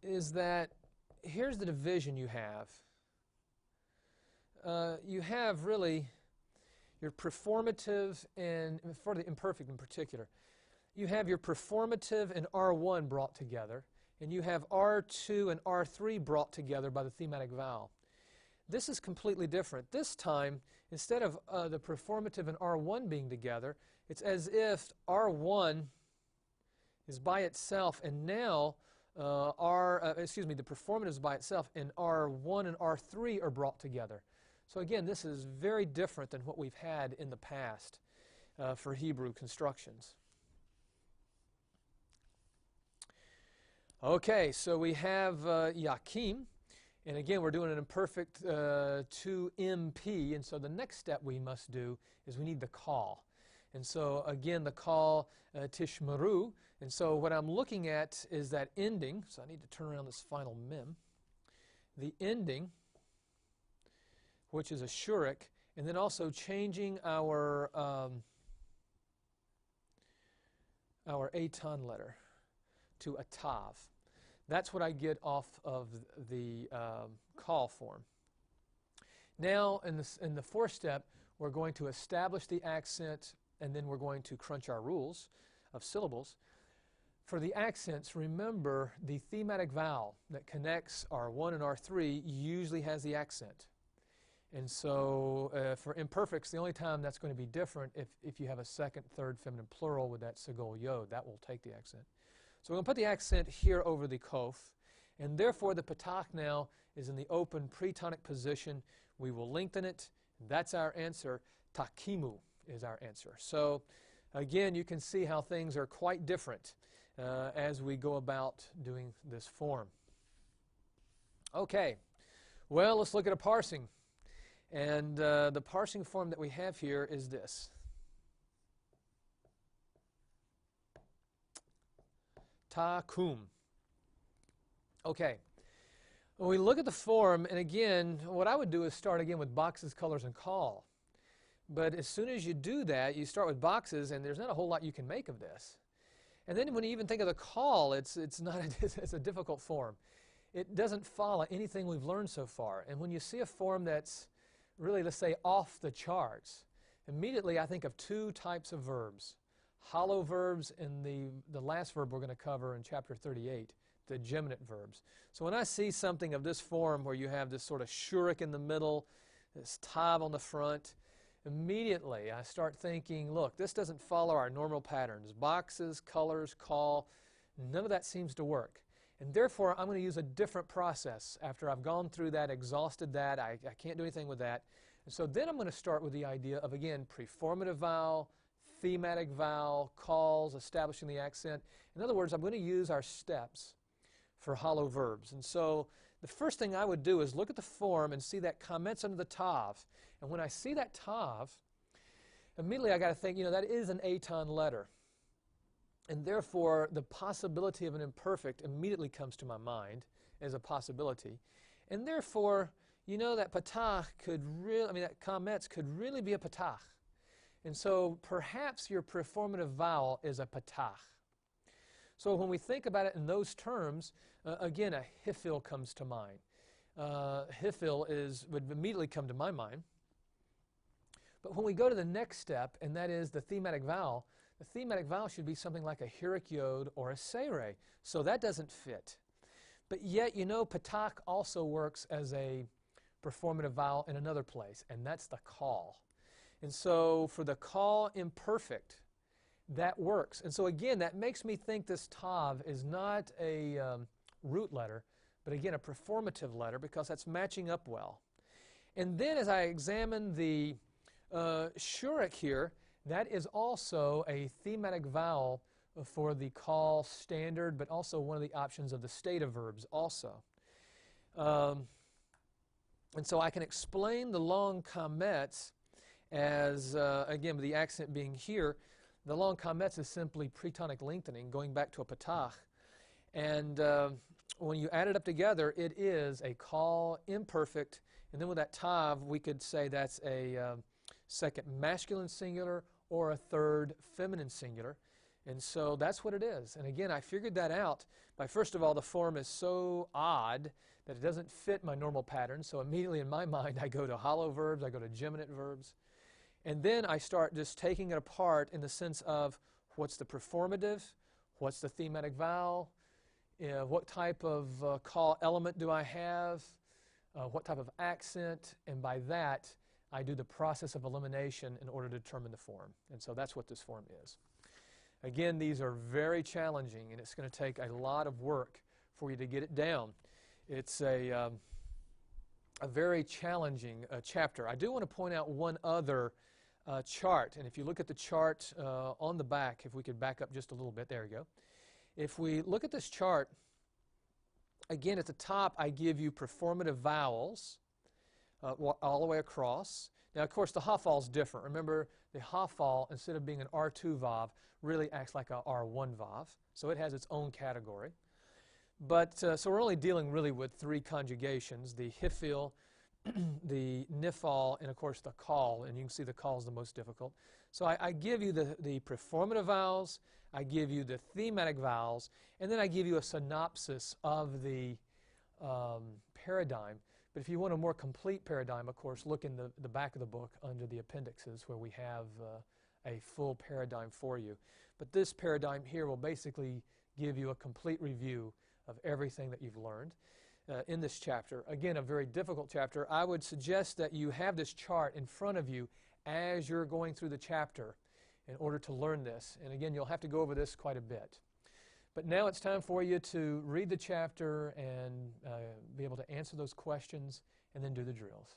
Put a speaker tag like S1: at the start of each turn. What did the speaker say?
S1: is that here's the division you have. You have really your performative and, for the imperfect in particular, you have your performative and R1 brought together, and you have R2 and R3 brought together by the thematic vowel. This is completely different. This time, instead of the performative and R1 being together, it's as if R1 is by itself, and now the performative is by itself, and R1 and R3 are brought together. So again, this is very different than what we've had in the past for Hebrew constructions. Okay, so we have Yakim. And again, we're doing an imperfect to MP, and so the next step we must do is we need the call. And so again, the call tishmeru, and so what I'm looking at is that ending, so I need to turn around this final mem, the ending, which is a shurik, and then also changing our aton letter to a tav. That's what I get off of the call form. Now, in the fourth step, we're going to establish the accent, and then we're going to crunch our rules of syllables. For the accents, remember the thematic vowel that connects R1 and R3 usually has the accent. And so for imperfects, the only time that's going to be different if you have a second, third feminine plural with that segol yod, that will take the accent. So we're going to put the accent here over the kof, and therefore the patach now is in the open pretonic position. We will lengthen it. That's our answer. Takimu is our answer. So again, you can see how things are quite different as we go about doing this form. Okay, well, let's look at a parsing. And the parsing form that we have here is this. Takum. Okay. When we look at the form, and again, what I would do is start again with boxes, colors, and call. But as soon as you do that, you start with boxes, and there's not a whole lot you can make of this. And then when you even think of the call, it's a difficult form. It doesn't follow anything we've learned so far. And when you see a form that's really, let's say, off the charts, immediately I think of two types of verbs. Hollow verbs and the last verb we're going to cover in chapter 38, the geminate verbs. So when I see something of this form where you have this sort of shurik in the middle, this tav on the front, immediately I start thinking, look, this doesn't follow our normal patterns. Boxes, colors, call, none of that seems to work. And therefore, I'm going to use a different process. After I've gone through that, exhausted that, I can't do anything with that. And so then I'm going to start with the idea of, again, preformative vowel, thematic vowel, calls, establishing the accent. In other words, I'm going to use our steps for hollow verbs. And so the first thing I would do is look at the form and see that comments under the tav. And when I see that tav, immediately I got to think, that is an aton letter. And therefore, the possibility of an imperfect immediately comes to my mind as a possibility. And therefore, that patach could really, that comments could really be a patach. And so perhaps your performative vowel is a patach. So when we think about it in those terms, again, a hifil comes to mind. Hifil would immediately come to my mind. But when we go to the next step, and that is the thematic vowel, the thematic vowel should be something like a hirik yod or a seire. So that doesn't fit. But yet, patach also works as a performative vowel in another place, and that's the call. And so for the call imperfect, that works. And so again, that makes me think this tav is not a root letter, but again, a performative letter, because that's matching up well. And then as I examine the shurik here, that is also a thematic vowel for the call standard, but also one of the options of the state of verbs also. And so I can explain the long comments as, again, with the accent being here, the long comments is simply pretonic lengthening, going back to a patach. And when you add it up together, it is a call imperfect. And then with that tav, we could say that's a second masculine singular or a third feminine singular. And so that's what it is. And again, I figured that out by, first of all, the form is so odd that it doesn't fit my normal pattern. So immediately in my mind, I go to hollow verbs, I go to geminate verbs. And then I start just taking it apart in the sense of what's the performative, what's the thematic vowel, what type of call element do I have, what type of accent, and by that I do the process of elimination in order to determine the form. And so that's what this form is. Again, these are very challenging, and it's going to take a lot of work for you to get it down. It's a very challenging chapter. I do want to point out one other chart, and if you look at the chart on the back, if we could back up just a little bit, there we go. If we look at this chart, again at the top I give you performative vowels all the way across. Now of course the Hafal is different. Remember, the Hafal, instead of being an R2 vav, really acts like a R1 vav, so it has its own category. But so we're only dealing really with three conjugations: the Hifil, the Nifal, and of course the Call, and you can see the Call is the most difficult. So I give you the performative vowels, I give you the thematic vowels, and then I give you a synopsis of the paradigm. But if you want a more complete paradigm, of course, look in the back of the book under the appendixes where we have a full paradigm for you. But this paradigm here will basically give you a complete review of everything that you've learned in this chapter. Again, a very difficult chapter. I would suggest that you have this chart in front of you as you're going through the chapter in order to learn this. And again, you'll have to go over this quite a bit. But now it's time for you to read the chapter and be able to answer those questions and then do the drills.